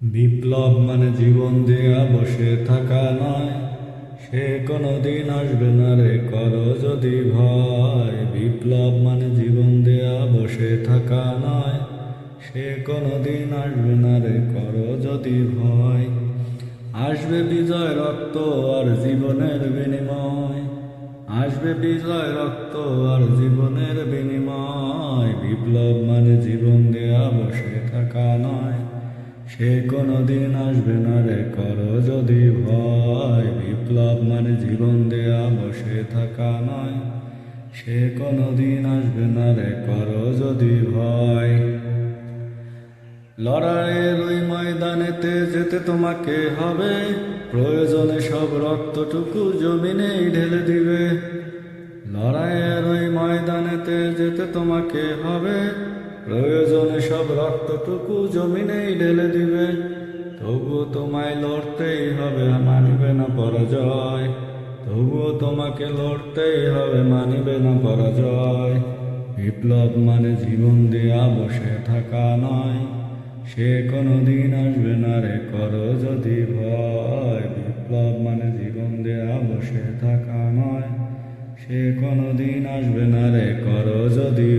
বিপ্লব মানে জীবন দেয়া বসে থাকা নয়, সে কোনোদিন আসবে না রে করো যদি ভয়। বিপ্লব মানে জীবন দেয়া বসে থাকা নয়, সে কোনোদিন আসবে না রে করো যদি ভয়। আসবে বিজয় রক্ত আর জীবনের বিনিময়, আসবে বিজয় রক্ত আর জীবনের বিনিময়। বিপ্লব মানে জীবন দেয়া বসে থাকা নয়, সে কোনোদিন আসবে না রে করো যদি ভয়। বিপ্লব মানে জীবন দেয়া বসে থাকা নয়, সে কোনোদিন আসবে না রে করো যদি ভয়। লড়াইয়ের ওই ময়দানেতে যেতে তোমাকে হবে, প্রয়োজনে সব রক্তটুকু জমিনেই ঢেলে দিবে। লড়াইয়ের ওই ময়দানেতে যেতে তোমাকে হবে, প্রয়োজনে সব রক্তটুকু জমিনেই ঢেলে দিবে। তবুও তোমায় লড়তেই হবে, মানিবে না পরাজয়। তবুও তোমাকে লড়তেই হবে, মানিবে না পরাজয়। বিপ্লব মানে জীবন দেয়া বসে থাকা নয়, সে কোনোদিন আসবে না রে করো যদি ভয়। বিপ্লব মানে জীবন দেয়া বসে থাকা নয়, সে কোনোদিন আসবে না রে করো যদি